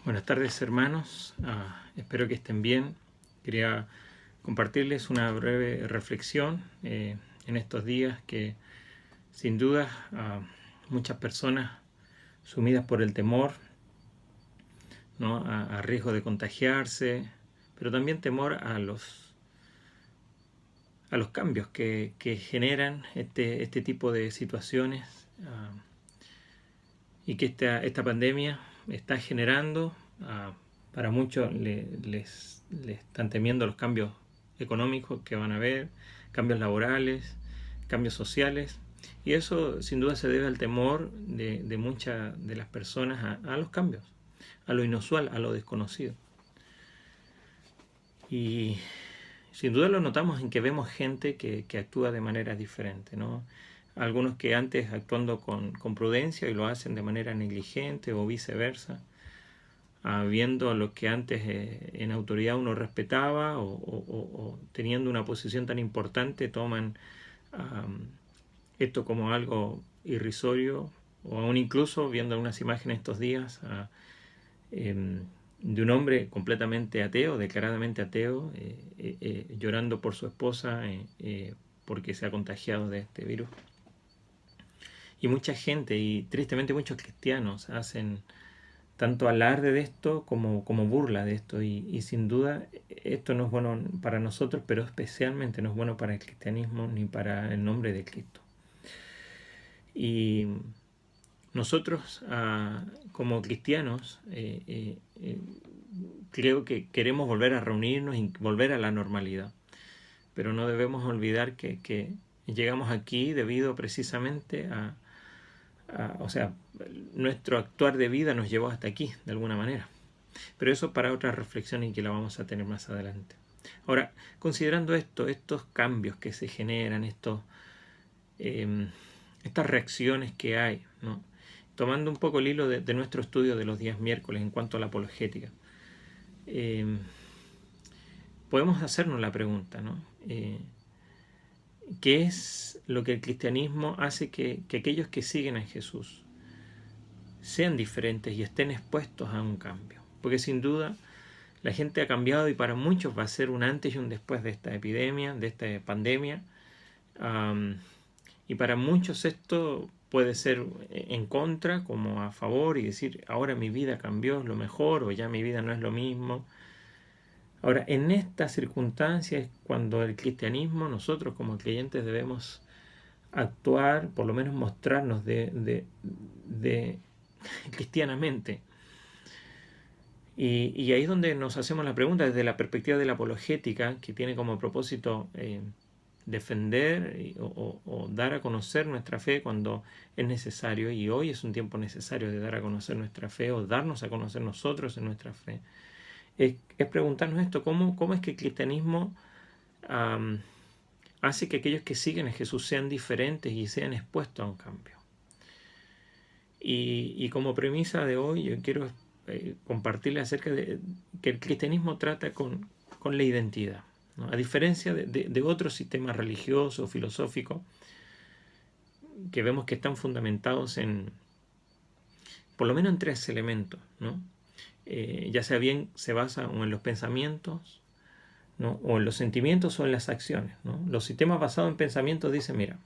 Buenas tardes, hermanos. Espero que estén bien. Quería compartirles una breve reflexión en estos días que sin duda muchas personas sumidas por el temor, ¿no? a riesgo de contagiarse, pero también temor a los cambios que generan este tipo de situaciones y que esta pandemia está generando. Para muchos les están temiendo los cambios económicos que van a haber, cambios laborales, cambios sociales, y eso sin duda se debe al temor de muchas de las personas a los cambios, a lo inusual, a lo desconocido. Y sin duda lo notamos en que vemos gente que actúa de manera diferente, ¿no? Algunos que antes actuando con prudencia y lo hacen de manera negligente o viceversa, viendo a los que antes en autoridad uno respetaba o teniendo una posición tan importante toman esto como algo irrisorio, o aún incluso viendo unas imágenes estos días de un hombre completamente ateo, declaradamente ateo, llorando por su esposa porque se ha contagiado de este virus. Y mucha gente, y tristemente muchos cristianos, hacen tanto alarde de esto como burla de esto, y sin duda esto no es bueno para nosotros, pero especialmente no es bueno para el cristianismo ni para el nombre de Cristo. Y nosotros como cristianos creo que queremos volver a reunirnos y volver a la normalidad, pero no debemos olvidar que llegamos aquí debido precisamente o sea, nuestro actuar de vida nos llevó hasta aquí, de alguna manera. Pero eso para otra reflexión y que la vamos a tener más adelante. Ahora, considerando estos cambios que se generan, estas reacciones que hay, ¿no? Tomando un poco el hilo de nuestro estudio de los días miércoles en cuanto a la apologética, podemos hacernos la pregunta, ¿no? ¿Qué es lo que el cristianismo hace que aquellos que siguen a Jesús sean diferentes y estén expuestos a un cambio? Porque sin duda la gente ha cambiado y para muchos va a ser un antes y un después de esta epidemia, de esta pandemia. Y para muchos esto puede ser en contra como a favor y decir, ahora mi vida cambió, es lo mejor, o ya mi vida no es lo mismo. Ahora, en estas circunstancias, cuando el cristianismo, nosotros como creyentes debemos actuar, por lo menos mostrarnos de cristianamente. Y ahí es donde nos hacemos la pregunta desde la perspectiva de la apologética, que tiene como propósito defender o dar a conocer nuestra fe cuando es necesario, y hoy es un tiempo necesario de dar a conocer nuestra fe o darnos a conocer nosotros en nuestra fe. Es preguntarnos esto, ¿cómo es que el cristianismo hace que aquellos que siguen a Jesús sean diferentes y sean expuestos a un cambio? Y como premisa de hoy yo quiero compartirle acerca de que el cristianismo trata con la identidad, ¿no? A diferencia de otros sistemas religiosos o filosóficos que vemos que están fundamentados por lo menos en tres elementos, ¿no? Ya sea bien se basa o en los pensamientos, ¿no? O en los sentimientos o en las acciones, ¿no? Los sistemas basados en pensamientos dicen, mira,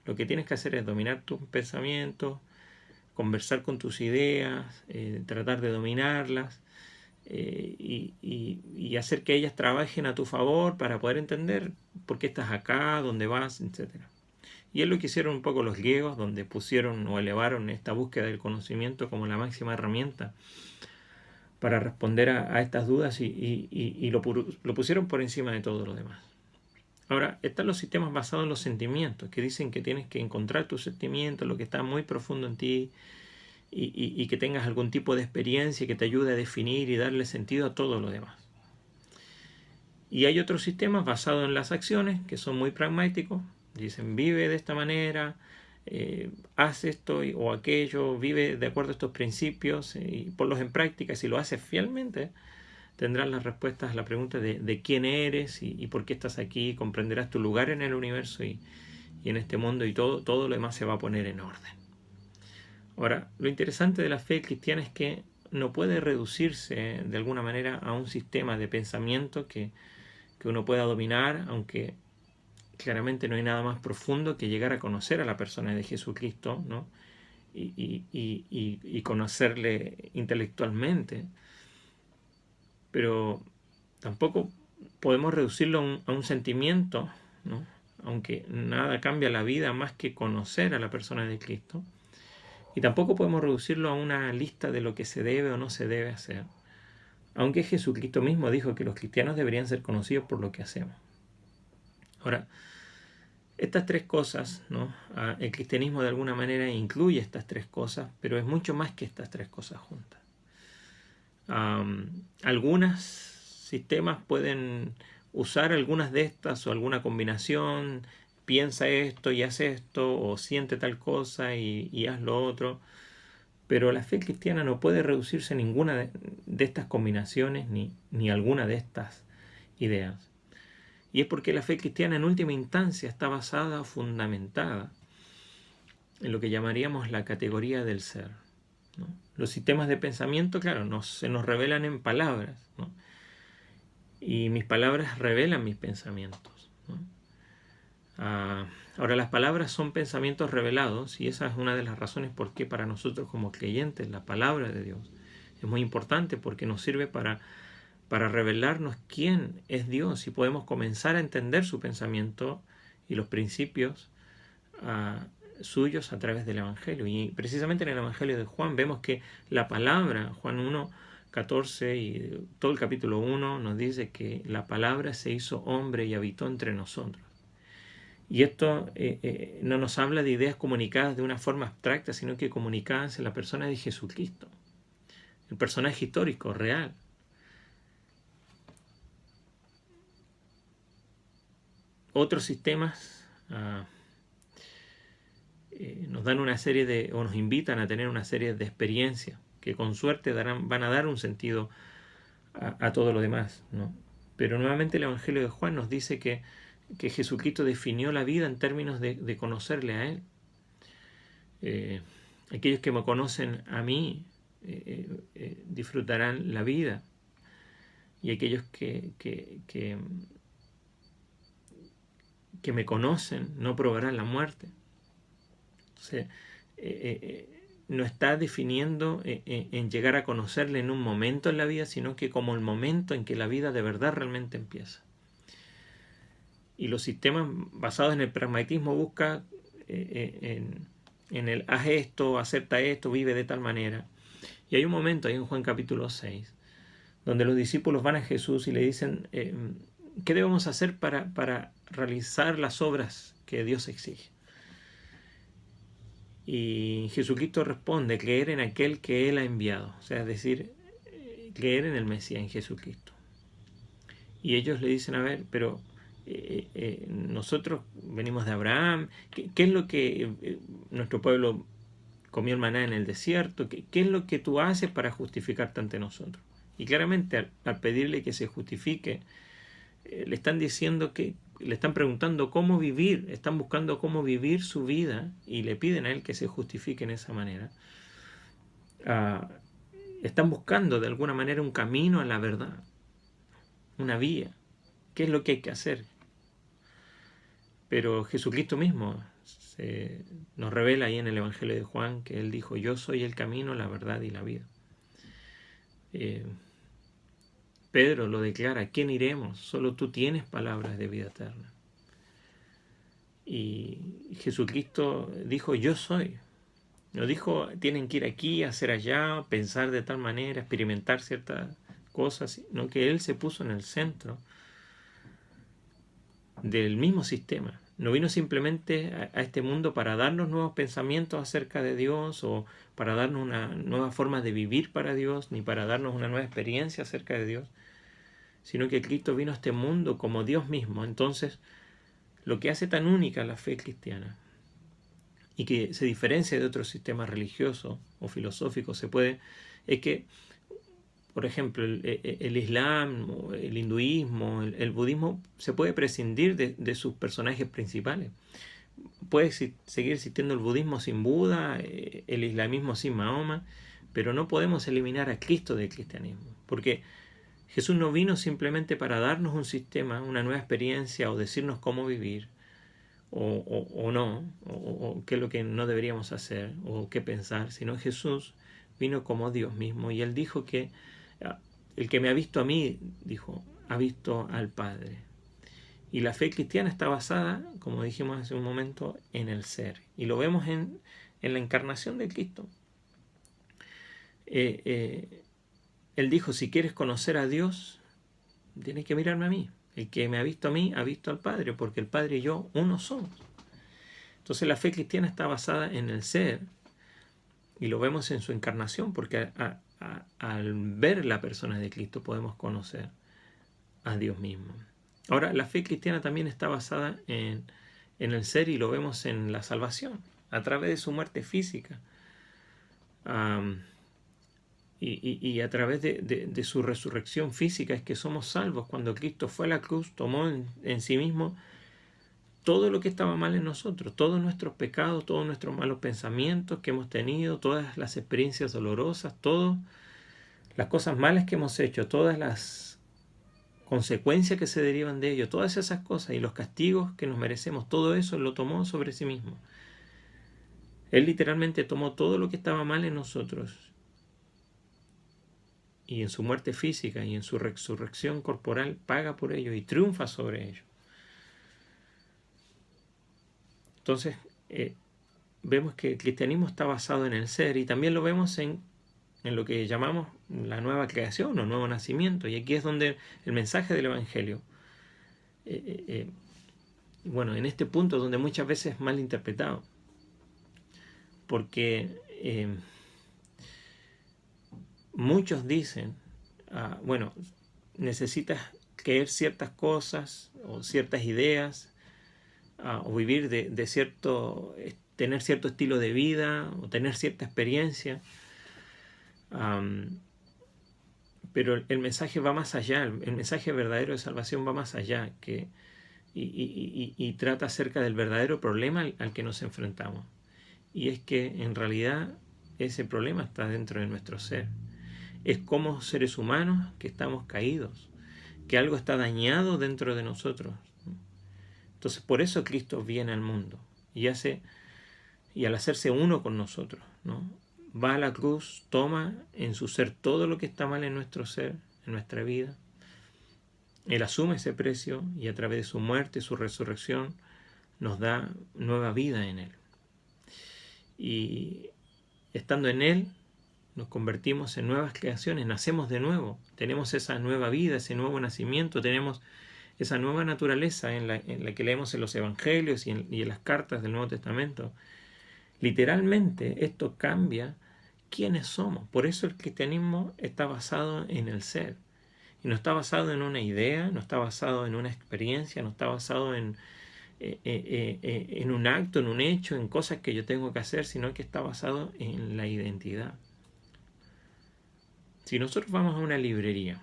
lo que tienes que hacer es dominar tus pensamientos, conversar con tus ideas, tratar de dominarlas y hacer que ellas trabajen a tu favor para poder entender por qué estás acá, dónde vas, etc. Y es lo que hicieron un poco los griegos, donde pusieron o elevaron esta búsqueda del conocimiento como la máxima herramienta para responder a estas dudas y lo pusieron por encima de todo lo demás. Ahora, están los sistemas basados en los sentimientos, que dicen que tienes que encontrar tus sentimientos, lo que está muy profundo en ti, y que tengas algún tipo de experiencia que te ayude a definir y darle sentido a todo lo demás. Y hay otros sistemas basados en las acciones, que son muy pragmáticos, dicen vive de esta manera, haz esto o aquello, vive de acuerdo a estos principios y ponlos en práctica. Si lo haces fielmente, tendrás las respuestas a la pregunta de quién eres y por qué estás aquí, comprenderás tu lugar en el universo y en este mundo, y todo lo demás se va a poner en orden. Ahora, lo interesante de la fe cristiana es que no puede reducirse de alguna manera a un sistema de pensamiento que uno pueda dominar, aunque claramente no hay nada más profundo que llegar a conocer a la persona de Jesucristo, ¿no? y conocerle intelectualmente. Pero tampoco podemos reducirlo a un sentimiento, ¿no? Aunque nada cambia la vida más que conocer a la persona de Cristo. Y tampoco podemos reducirlo a una lista de lo que se debe o no se debe hacer. Aunque Jesucristo mismo dijo que los cristianos deberían ser conocidos por lo que hacemos. Ahora, estas tres cosas, ¿no? El cristianismo de alguna manera incluye estas tres cosas, pero es mucho más que estas tres cosas juntas. Algunos sistemas pueden usar algunas de estas o alguna combinación, piensa esto y haz esto, o siente tal cosa y haz lo otro, pero la fe cristiana no puede reducirse a ninguna de estas combinaciones ni alguna de estas ideas. Y es porque la fe cristiana en última instancia está basada, fundamentada en lo que llamaríamos la categoría del ser, ¿no? Los sistemas de pensamiento, claro, se nos revelan en palabras, ¿no? Y mis palabras revelan mis pensamientos, ¿no? Ahora, las palabras son pensamientos revelados, y esa es una de las razones por qué para nosotros como creyentes la palabra de Dios es muy importante, porque nos sirve para revelarnos quién es Dios, y podemos comenzar a entender su pensamiento y los principios suyos a través del Evangelio. Y precisamente en el Evangelio de Juan vemos que la palabra, Juan 1:14 y todo el capítulo 1 nos dice que la palabra se hizo hombre y habitó entre nosotros. Y esto no nos habla de ideas comunicadas de una forma abstracta, sino que comunicadas en la persona de Jesucristo, el personaje histórico, real. Otros sistemas nos dan una serie o nos invitan a tener una serie de experiencias que con suerte van a dar un sentido a todo lo demás, ¿no? Pero nuevamente el Evangelio de Juan nos dice que Jesucristo definió la vida en términos de conocerle a Él. Aquellos que me conocen a mí disfrutarán la vida, y aquellos que me conocen no probarán la muerte. Entonces, no está definiendo en llegar a conocerle en un momento en la vida, sino que como el momento en que la vida de verdad realmente empieza. Y los sistemas basados en el pragmatismo buscan en el haz esto, acepta esto, vive de tal manera. Y hay un momento ahí en Juan capítulo 6, donde los discípulos van a Jesús y le dicen, ¿qué debemos hacer para realizar las obras que Dios exige? Y Jesucristo responde, creer en aquel que Él ha enviado, o sea, es decir, creer en el Mesías, en Jesucristo. Y ellos le dicen, a ver, pero nosotros venimos de Abraham, ¿qué es lo que nuestro pueblo comió el maná en el desierto? ¿Qué es lo que tú haces para justificarte ante nosotros? Y claramente al pedirle que se justifique, le están diciendo le están preguntando cómo vivir, están buscando cómo vivir su vida y le piden a Él que se justifique en esa manera. Están buscando de alguna manera un camino a la verdad, una vía. ¿Qué es lo que hay que hacer? Pero Jesucristo mismo nos revela ahí en el Evangelio de Juan que Él dijo, yo soy el camino, la verdad y la vida. Pedro lo declara, ¿a quién iremos? Solo tú tienes palabras de vida eterna. Y Jesucristo dijo, yo soy. No dijo, tienen que ir aquí, hacer allá, pensar de tal manera, experimentar ciertas cosas, sino que Él se puso en el centro del mismo sistema. No vino simplemente a este mundo para darnos nuevos pensamientos acerca de Dios o para darnos una nueva forma de vivir para Dios, ni para darnos una nueva experiencia acerca de Dios, sino que Cristo vino a este mundo como Dios mismo. Entonces, lo que hace tan única la fe cristiana y que se diferencia de otros sistemas religiosos o filosóficos es que, por ejemplo, el Islam, el hinduismo, el budismo, se puede prescindir de sus personajes principales. Puede seguir existiendo el budismo sin Buda, el islamismo sin Mahoma, pero no podemos eliminar a Cristo del cristianismo, porque Jesús no vino simplemente para darnos un sistema, una nueva experiencia o decirnos cómo vivir o no, o qué es lo que no deberíamos hacer o qué pensar, sino Jesús vino como Dios mismo y Él dijo que el que me ha visto a mí, dijo, ha visto al Padre. Y la fe cristiana está basada, como dijimos hace un momento, en el ser. Y lo vemos en la encarnación de Cristo. Él dijo, si quieres conocer a Dios, tienes que mirarme a mí. El que me ha visto a mí, ha visto al Padre, porque el Padre y yo uno somos. Entonces la fe cristiana está basada en el ser, y lo vemos en su encarnación, porque al ver la persona de Cristo podemos conocer a Dios mismo. Ahora, la fe cristiana también está basada en el ser, y lo vemos en la salvación, a través de su muerte física. Y a través de su resurrección física es que somos salvos. Cuando Cristo fue a la cruz, tomó en sí mismo todo lo que estaba mal en nosotros, todos nuestros pecados, todos nuestros malos pensamientos que hemos tenido, todas las experiencias dolorosas, todas las cosas malas que hemos hecho, todas las consecuencias que se derivan de ello, todas esas cosas y los castigos que nos merecemos, todo eso lo tomó sobre sí mismo. Él literalmente tomó todo lo que estaba mal en nosotros, y en su muerte física y en su resurrección corporal paga por ello y triunfa sobre ello. Entonces, vemos que el cristianismo está basado en el ser, y también lo vemos en lo que llamamos la nueva creación o nuevo nacimiento. Y aquí es donde el mensaje del Evangelio, bueno, en este punto es donde muchas veces es mal interpretado, porque muchos dicen, bueno, necesitas creer ciertas cosas o ciertas ideas, o vivir de cierto, tener cierto estilo de vida o tener cierta experiencia, pero el mensaje va más allá, el mensaje verdadero de salvación va más allá, y trata acerca del verdadero problema al que nos enfrentamos, y es que en realidad ese problema está dentro de nuestro ser. Es como seres humanos que estamos caídos, que algo está dañado dentro de nosotros. Entonces por eso Cristo viene al mundo y al hacerse uno con nosotros, ¿no? Va a la cruz, toma en su ser todo lo que está mal en nuestro ser, en nuestra vida. Él asume ese precio y a través de su muerte y su resurrección nos da nueva vida en Él. Y estando en Él, nos convertimos en nuevas creaciones, nacemos de nuevo, tenemos esa nueva vida, ese nuevo nacimiento, tenemos esa nueva naturaleza en la que leemos en los evangelios y en las cartas del Nuevo Testamento. Literalmente esto cambia quiénes somos. Por eso el cristianismo está basado en el ser, y no está basado en una idea, no está basado en una experiencia, no está basado en un acto, en un hecho, en cosas que yo tengo que hacer, sino que está basado en la identidad. Si nosotros vamos a una librería,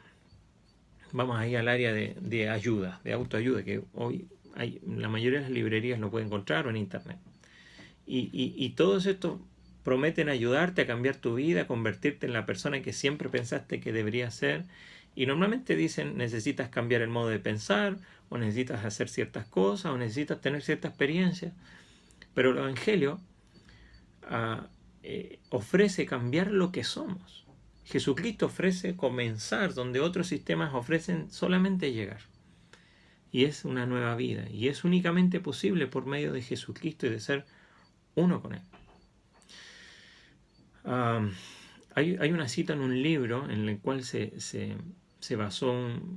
vamos ahí al área de ayuda, de autoayuda, que hoy la mayoría de las librerías lo pueden encontrar o en internet. Y todos estos prometen ayudarte a cambiar tu vida, a convertirte en la persona que siempre pensaste que deberías ser. Y normalmente dicen, necesitas cambiar el modo de pensar, o necesitas hacer ciertas cosas, o necesitas tener cierta experiencia. Pero el Evangelio ofrece cambiar lo que somos. Jesucristo ofrece comenzar donde otros sistemas ofrecen solamente llegar. Y es una nueva vida. Y es únicamente posible por medio de Jesucristo y de ser uno con Él. Hay una cita en un libro en el cual se basó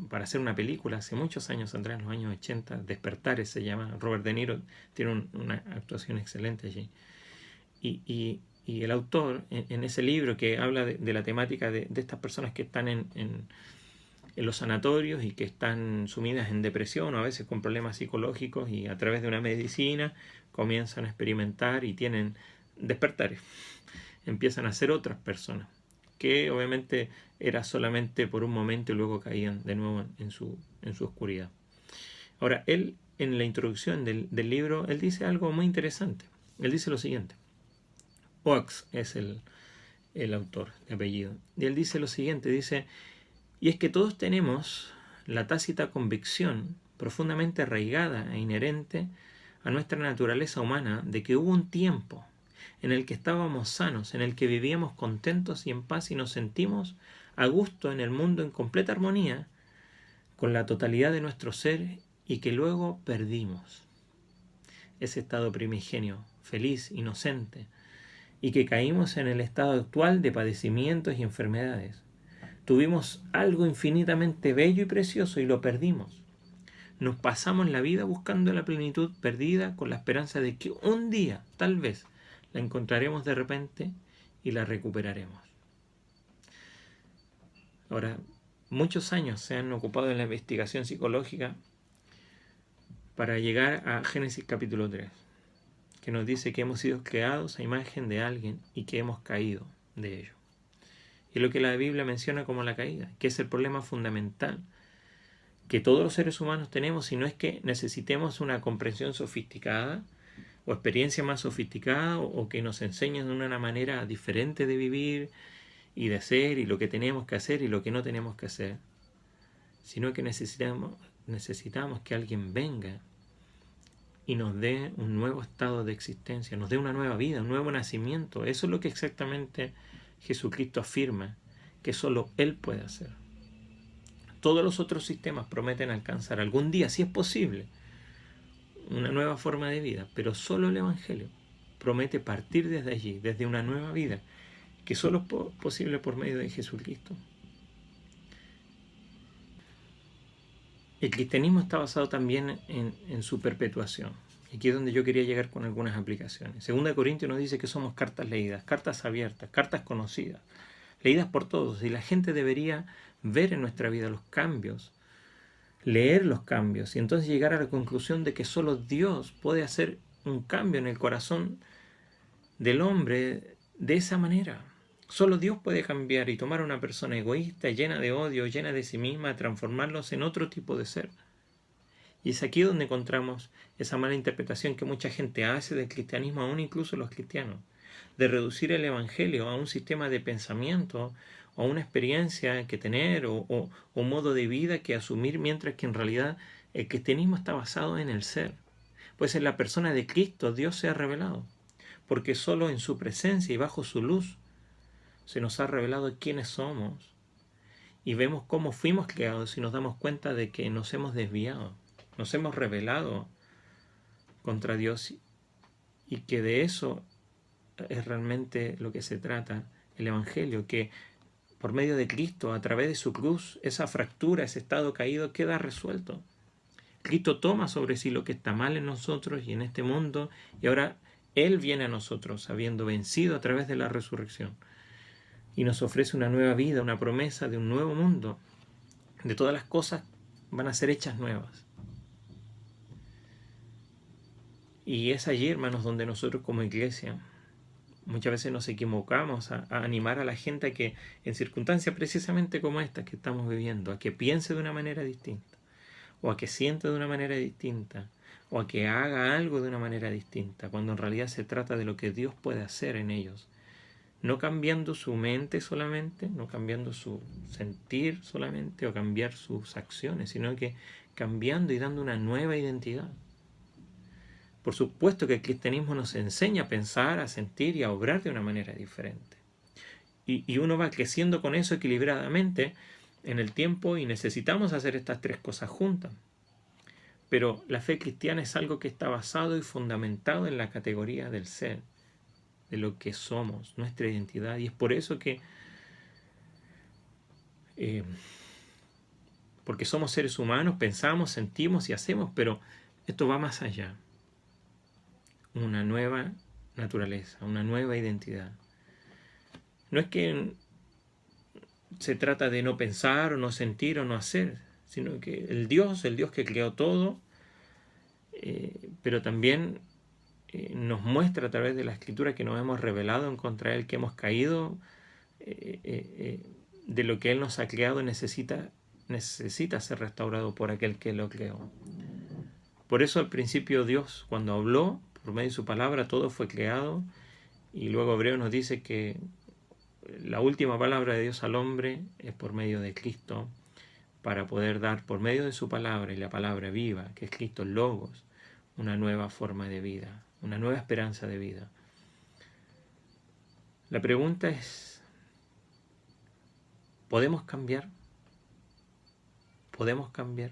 para hacer una película hace muchos años atrás, en los años 80, Despertares se llama. Robert De Niro tiene una actuación excelente allí. Y el autor, en ese libro que habla de la temática de estas personas que están en los sanatorios y que están sumidas en depresión o a veces con problemas psicológicos, y a través de una medicina comienzan a experimentar y tienen despertares, empiezan a ser otras personas, que obviamente era solamente por un momento y luego caían de nuevo en su oscuridad. Ahora, él en la introducción del libro, él dice algo muy interesante. Él dice lo siguiente. Oakes es el autor de apellido. Y él dice lo siguiente, dice, y es que todos tenemos la tácita convicción profundamente arraigada e inherente a nuestra naturaleza humana de que hubo un tiempo en el que estábamos sanos, en el que vivíamos contentos y en paz y nos sentimos a gusto en el mundo en completa armonía con la totalidad de nuestro ser y que luego perdimos ese estado primigenio, feliz, inocente, y que caímos en el estado actual de padecimientos y enfermedades. Tuvimos algo infinitamente bello y precioso y lo perdimos. Nos pasamos la vida buscando la plenitud perdida con la esperanza de que un día, tal vez, la encontraremos de repente y la recuperaremos. Ahora, muchos años se han ocupado en la investigación psicológica para llegar a Génesis capítulo 3, que nos dice que hemos sido creados a imagen de alguien y que hemos caído de ello. Y es lo que la Biblia menciona como la caída, que es el problema fundamental que todos los seres humanos tenemos, y no es que necesitemos una comprensión sofisticada o experiencia más sofisticada o que nos enseñen una manera diferente de vivir y de ser y lo que tenemos que hacer y lo que no tenemos que hacer, sino que necesitamos que alguien venga y nos dé un nuevo estado de existencia, nos dé una nueva vida, un nuevo nacimiento. Eso es lo que exactamente Jesucristo afirma que solo Él puede hacer. Todos los otros sistemas prometen alcanzar algún día, si es posible, una nueva forma de vida, pero solo el Evangelio promete partir desde allí, desde una nueva vida, que solo es posible por medio de Jesucristo. El cristianismo está basado también en su perpetuación. Aquí es donde yo quería llegar con algunas aplicaciones. 2 Corintios nos dice que somos cartas leídas, cartas abiertas, cartas conocidas, leídas por todos, y la gente debería ver en nuestra vida los cambios, leer los cambios, y entonces llegar a la conclusión de que solo Dios puede hacer un cambio en el corazón del hombre de esa manera. Solo Dios puede cambiar y tomar a una persona egoísta, llena de odio, llena de sí misma, transformarlos en otro tipo de ser. Y es aquí donde encontramos esa mala interpretación que mucha gente hace del cristianismo, aún incluso los cristianos, de reducir el Evangelio a un sistema de pensamiento o a una experiencia que tener o un modo de vida que asumir, mientras que en realidad el cristianismo está basado en el ser. Pues en la persona de Cristo Dios se ha revelado, porque solo en su presencia y bajo su luz se nos ha revelado quiénes somos y vemos cómo fuimos creados y nos damos cuenta de que nos hemos desviado, nos hemos rebelado contra Dios y que de eso es realmente lo que se trata el Evangelio, que por medio de Cristo, a través de su cruz, esa fractura, ese estado caído queda resuelto. Cristo toma sobre sí lo que está mal en nosotros y en este mundo, y ahora Él viene a nosotros habiendo vencido a través de la resurrección y nos ofrece una nueva vida, una promesa de un nuevo mundo, de todas las cosas van a ser hechas nuevas. Y es allí, hermanos, donde nosotros como iglesia muchas veces nos equivocamos a animar a la gente a que en circunstancias precisamente como estas que estamos viviendo, a que piense de una manera distinta, o a que sienta de una manera distinta, o a que haga algo de una manera distinta, cuando en realidad se trata de lo que Dios puede hacer en ellos. No cambiando su mente solamente, no cambiando su sentir solamente o cambiar sus acciones, sino que cambiando y dando una nueva identidad. Por supuesto que el cristianismo nos enseña a pensar, a sentir y a obrar de una manera diferente. Y uno va creciendo con eso equilibradamente en el tiempo y necesitamos hacer estas tres cosas juntas. Pero la fe cristiana es algo que está basado y fundamentado en la categoría del ser, de lo que somos, nuestra identidad. Y es por eso que, porque somos seres humanos, pensamos, sentimos y hacemos, pero esto va más allá. Una nueva naturaleza, una nueva identidad. No es que se trata de no pensar o no sentir o no hacer, sino que el Dios que creó todo, pero también nos muestra a través de la Escritura que nos hemos rebelado en contra de Él, que hemos caído de lo que Él nos ha creado, necesita ser restaurado por aquel que lo creó. Por eso al principio Dios, cuando habló, por medio de su palabra, todo fue creado, y luego Hebreo nos dice que la última palabra de Dios al hombre es por medio de Cristo, para poder dar por medio de su palabra y la palabra viva, que es Cristo Logos, una nueva forma de vida, una nueva esperanza de vida. La pregunta es, ¿podemos cambiar? ¿Podemos cambiar?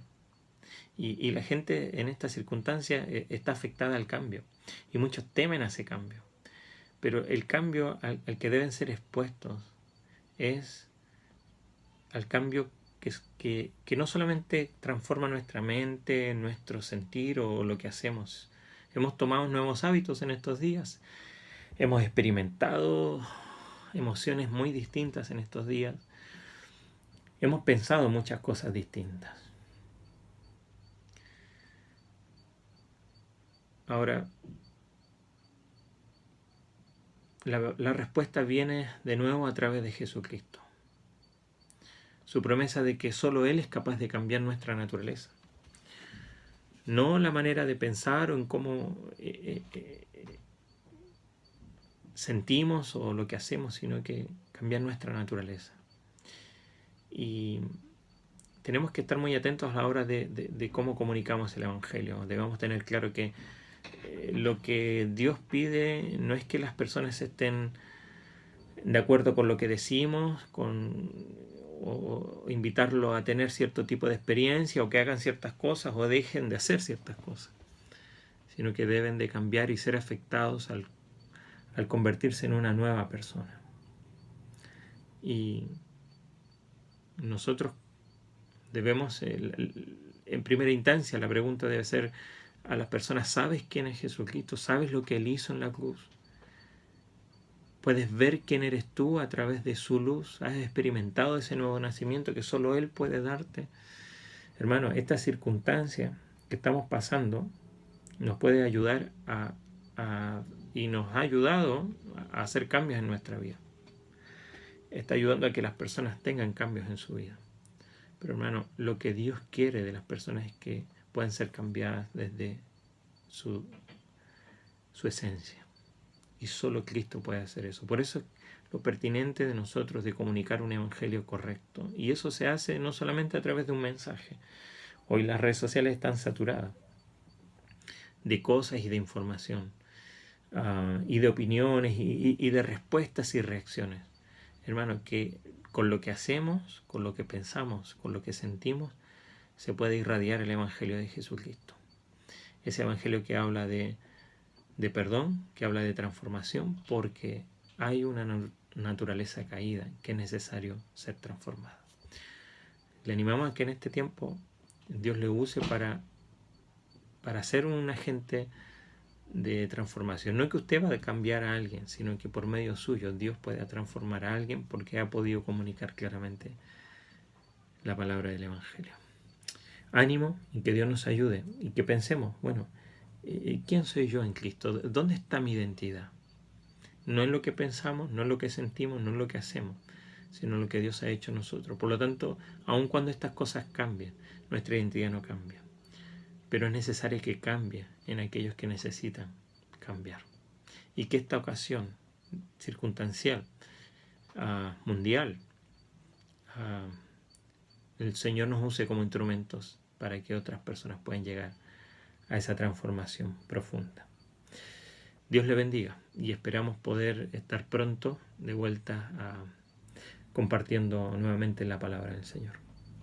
Y la gente en esta circunstancia está afectada al cambio, y muchos temen a ese cambio. Pero el cambio al que deben ser expuestos es al cambio que no solamente transforma nuestra mente, nuestro sentir o lo que hacemos. Hemos tomado nuevos hábitos en estos días. Hemos experimentado emociones muy distintas en estos días. Hemos pensado muchas cosas distintas. Ahora, la respuesta viene de nuevo a través de Jesucristo. Su promesa de que solo Él es capaz de cambiar nuestra naturaleza. No la manera de pensar o en cómo sentimos o lo que hacemos, sino que cambiar nuestra naturaleza. Y tenemos que estar muy atentos a la hora de cómo comunicamos el Evangelio. Debemos tener claro que lo que Dios pide no es que las personas estén de acuerdo con lo que decimos, o invitarlo a tener cierto tipo de experiencia, o que hagan ciertas cosas o dejen de hacer ciertas cosas, sino que deben de cambiar y ser afectados al convertirse en una nueva persona. Y nosotros debemos, en primera instancia, la pregunta debe ser a las personas: ¿sabes quién es Jesucristo? ¿Sabes lo que Él hizo en la cruz? ¿Puedes ver quién eres tú a través de su luz? ¿Has experimentado ese nuevo nacimiento que solo Él puede darte? Hermano, esta circunstancia que estamos pasando nos puede ayudar y nos ha ayudado a hacer cambios en nuestra vida. Está ayudando a que las personas tengan cambios en su vida. Pero hermano, lo que Dios quiere de las personas es que puedan ser cambiadas desde su esencia. Y solo Cristo puede hacer eso. Por eso es lo pertinente de nosotros de comunicar un evangelio correcto. Y eso se hace no solamente a través de un mensaje. Hoy las redes sociales están saturadas de cosas y de información, y de opiniones y de respuestas y reacciones. Hermano, que con lo que hacemos, con lo que pensamos, con lo que sentimos, se puede irradiar el evangelio de Jesucristo. Ese evangelio que habla de perdón, que habla de transformación, porque hay una naturaleza caída que es necesario ser transformada. Le animamos a que en este tiempo Dios le use para ser un agente de transformación. No que usted va a cambiar a alguien, sino que por medio suyo Dios puede transformar a alguien porque ha podido comunicar claramente la palabra del evangelio. Ánimo y que Dios nos ayude y que pensemos, bueno, ¿quién soy yo en Cristo? ¿Dónde está mi identidad? No en lo que pensamos, no en lo que sentimos, no en lo que hacemos, sino en lo que Dios ha hecho en nosotros. Por lo tanto, aun cuando estas cosas cambien, nuestra identidad no cambia. Pero es necesario que cambie en aquellos que necesitan cambiar. Y que esta ocasión circunstancial, mundial, el Señor nos use como instrumentos para que otras personas puedan llegar a esa transformación profunda. Dios le bendiga y esperamos poder estar pronto de vuelta compartiendo nuevamente la palabra del Señor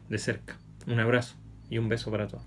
de cerca. Un abrazo y un beso para todos.